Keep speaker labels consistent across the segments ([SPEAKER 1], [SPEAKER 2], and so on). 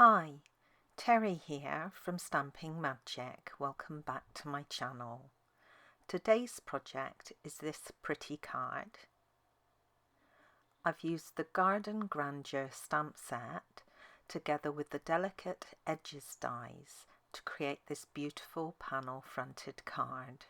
[SPEAKER 1] Hi, Teri here from Stamping Magic. Welcome back to my channel. Today's project is this pretty card. I've used the Garden Grandeur stamp set together with the delicate edges dies to create this beautiful panel fronted card.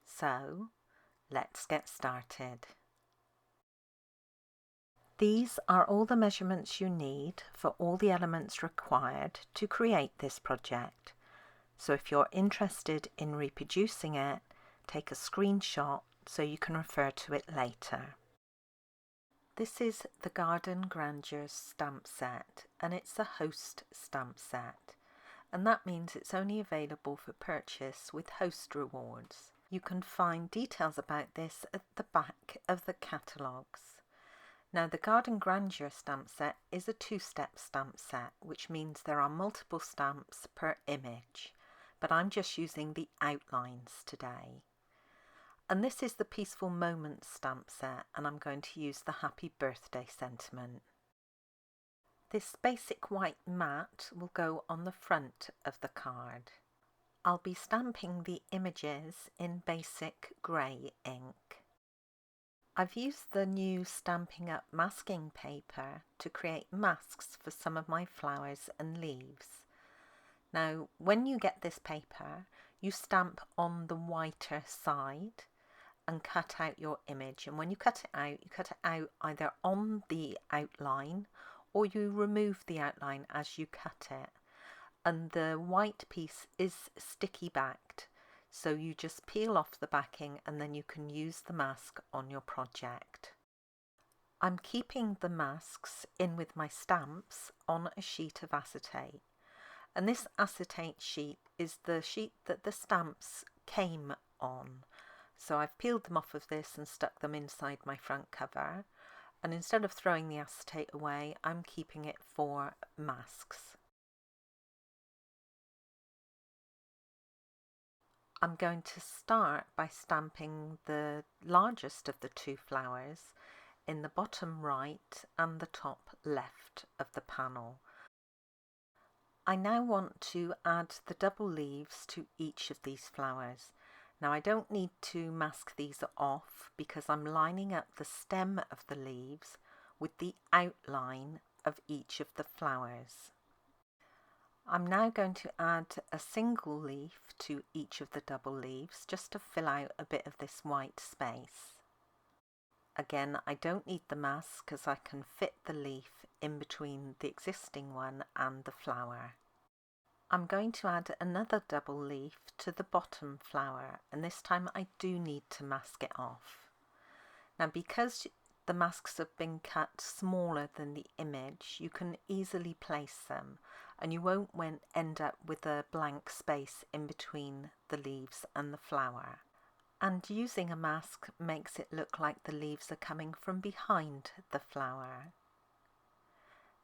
[SPEAKER 1] So, let's get started. These are all the measurements you need for all the elements required to create this project. So if you're interested in reproducing it, take a screenshot so you can refer to it later. This is the Garden Grandeur stamp set, and it's a host stamp set. And that means it's only available for purchase with host rewards. You can find details about this at the back of the catalogues. Now, the Garden Grandeur stamp set is a two-step stamp set, which means there are multiple stamps per image, but I'm just using the outlines today. And this is the Peaceful Moments stamp set, and I'm going to use the Happy Birthday sentiment. This basic white mat will go on the front of the card. I'll be stamping the images in basic grey ink. I've used the new Stampin Up masking paper to create masks for some of my flowers and leaves. Now, when you get this paper, you stamp on the whiter side and cut out your image. And when you cut it out either on the outline or you remove the outline as you cut it. And the white piece is sticky backed. So you just peel off the backing and then you can use the mask on your project. I'm keeping the masks in with my stamps on a sheet of acetate. And this acetate sheet is the sheet that the stamps came on. So I've peeled them off of this and stuck them inside my front cover. And instead of throwing the acetate away, I'm keeping it for masks. I'm going to start by stamping the largest of the two flowers in the bottom right and the top left of the panel. I now want to add the double leaves to each of these flowers. Now I don't need to mask these off because I'm lining up the stem of the leaves with the outline of each of the flowers. I'm now going to add a single leaf to each of the double leaves just to fill out a bit of this white space. Again, I don't need the mask because I can fit the leaf in between the existing one and the flower. I'm going to add another double leaf to the bottom flower, and this time I do need to mask it off. Now, because the masks have been cut smaller than the image, you can easily place them and you won't end up with a blank space in between the leaves and the flower. And using a mask makes it look like the leaves are coming from behind the flower.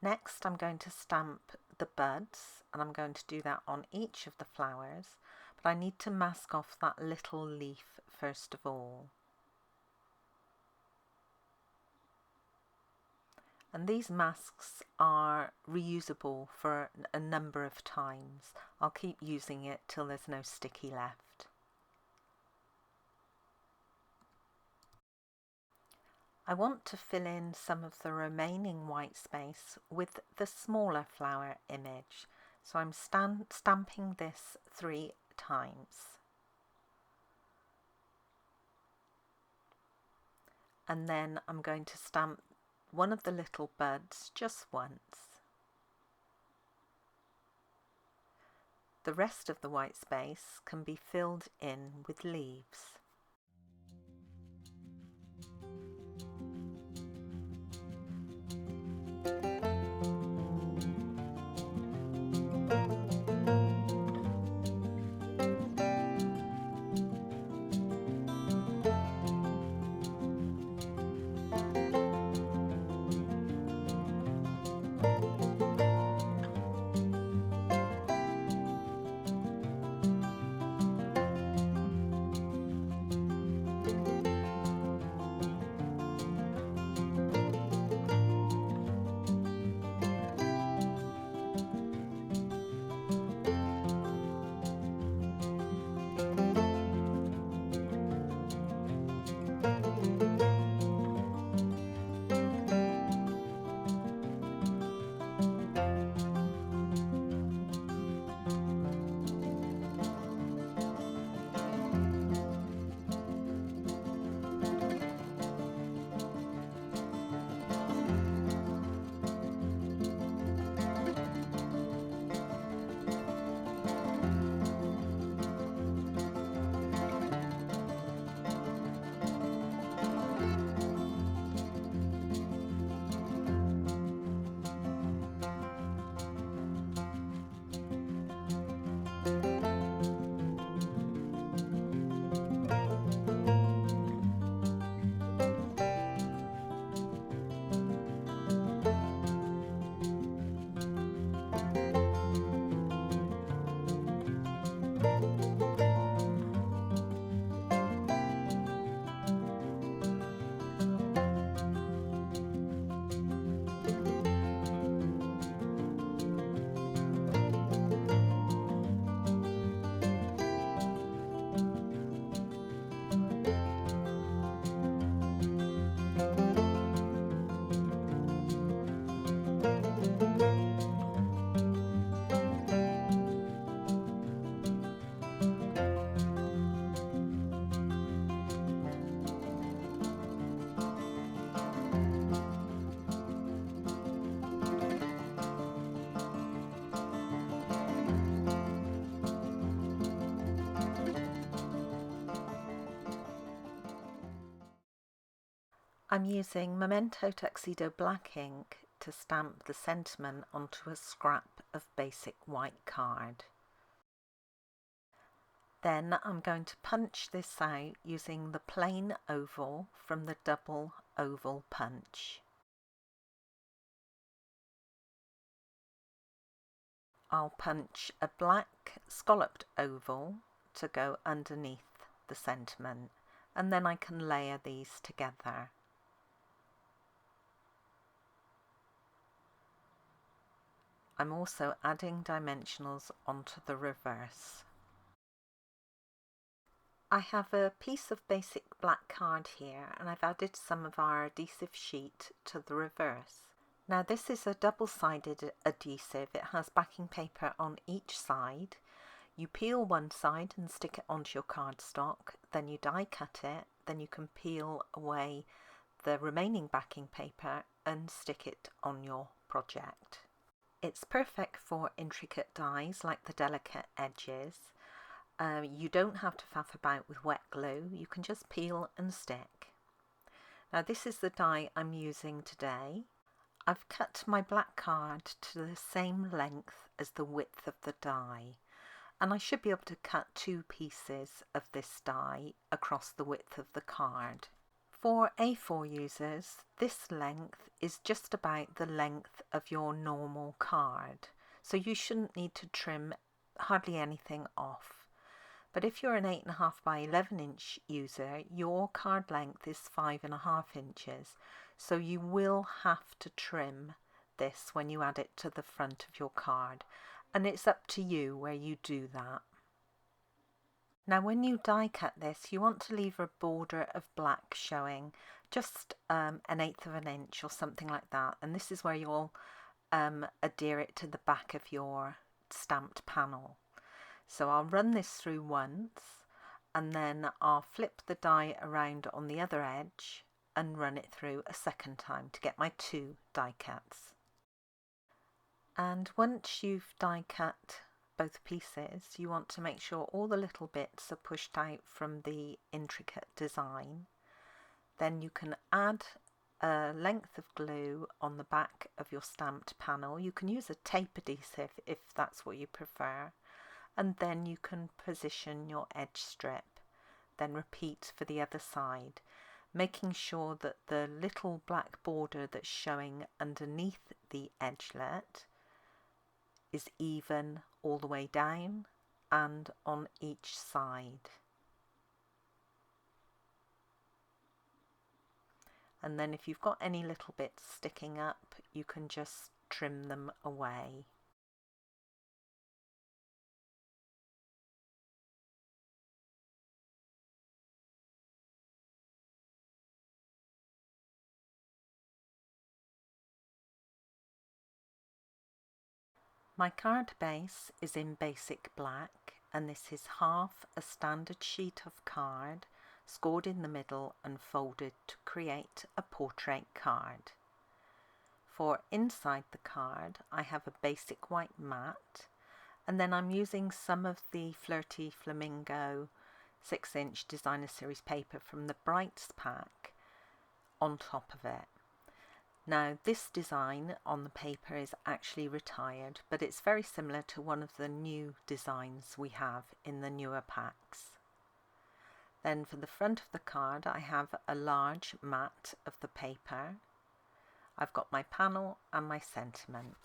[SPEAKER 1] Next, I'm going to stamp the buds, and I'm going to do that on each of the flowers, but I need to mask off that little leaf first of all. And these masks are reusable for a number of times. I'll keep using it till there's no sticky left. I want to fill in some of the remaining white space with the smaller flower image. So I'm stamping this 3 times. And then I'm going to stamp one of the little buds just once. The rest of the white space can be filled in with leaves. I'm using Memento Tuxedo black ink to stamp the sentiment onto a scrap of basic white card. Then I'm going to punch this out using the plain oval from the double oval punch. I'll punch a black scalloped oval to go underneath the sentiment, and then I can layer these together. I'm also adding dimensionals onto the reverse. I have a piece of basic black card here, and I've added some of our adhesive sheet to the reverse. Now this is a double-sided adhesive. It has backing paper on each side. You peel one side and stick it onto your cardstock, then you die cut it, then you can peel away the remaining backing paper and stick it on your project. It's perfect for intricate dies like the delicate edges. You don't have to faff about with wet glue, you can just peel and stick. Now this is the die I'm using today. I've cut my black card to the same length as the width of the die, and I should be able to cut 2 pieces of this die across the width of the card. For A4 users, this length is just about the length of your normal card, so you shouldn't need to trim hardly anything off. But if you're an 8.5 by 11 inch user, your card length is 5.5 inches, so you will have to trim this when you add it to the front of your card, and it's up to you where you do that. Now when you die cut this, you want to leave a border of black showing, just 1/8 of an inch or something like that, and this is where you'll adhere it to the back of your stamped panel. So I'll run this through once, and then I'll flip the die around on the other edge and run it through a second time to get my 2 die cuts. And once you've die cut both pieces, you want to make sure all the little bits are pushed out from the intricate design. Then you can add a length of glue on the back of your stamped panel. You can use a tape adhesive if that's what you prefer. And then you can position your edge strip, then repeat for the other side, making sure that the little black border that's showing underneath the edgelet is even all the way down and on each side. And then if you've got any little bits sticking up, you can just trim them away. My card base is in basic black, and this is half a standard sheet of card scored in the middle and folded to create a portrait card. For inside the card I have a basic white mat, and then I'm using some of the Flirty Flamingo 6-inch designer series paper from the Brights pack on top of it. Now this design on the paper is actually retired, but it's very similar to one of the new designs we have in the newer packs. Then for the front of the card I have a large mat of the paper. I've got my panel and my sentiment.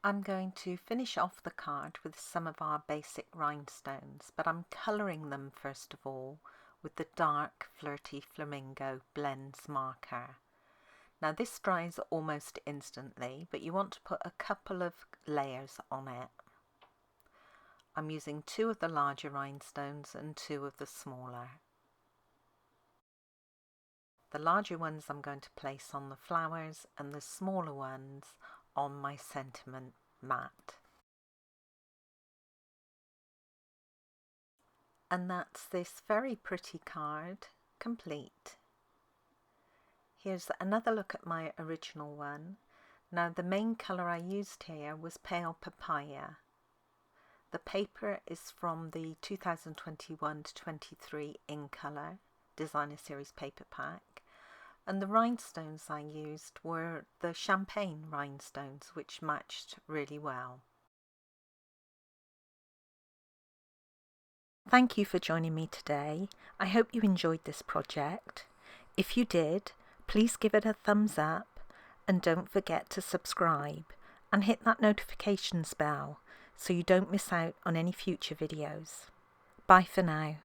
[SPEAKER 1] I'm going to finish off the card with some of our basic rhinestones, but I'm colouring them first of all with the dark Flirty Flamingo Blends marker. Now this dries almost instantly, but you want to put a couple of layers on it. I'm using 2 of the larger rhinestones and 2 of the smaller. The larger ones I'm going to place on the flowers and the smaller ones on my sentiment mat. And that's this very pretty card complete. Here's another look at my original one. Now the main colour I used here was Pale Papaya. The paper is from the 2021-23 In Colour Designer Series paper pack, and the rhinestones I used were the champagne rhinestones, which matched really well. Thank you for joining me today. I hope you enjoyed this project. If you did, please give it a thumbs up and don't forget to subscribe and hit that notifications bell so you don't miss out on any future videos. Bye for now.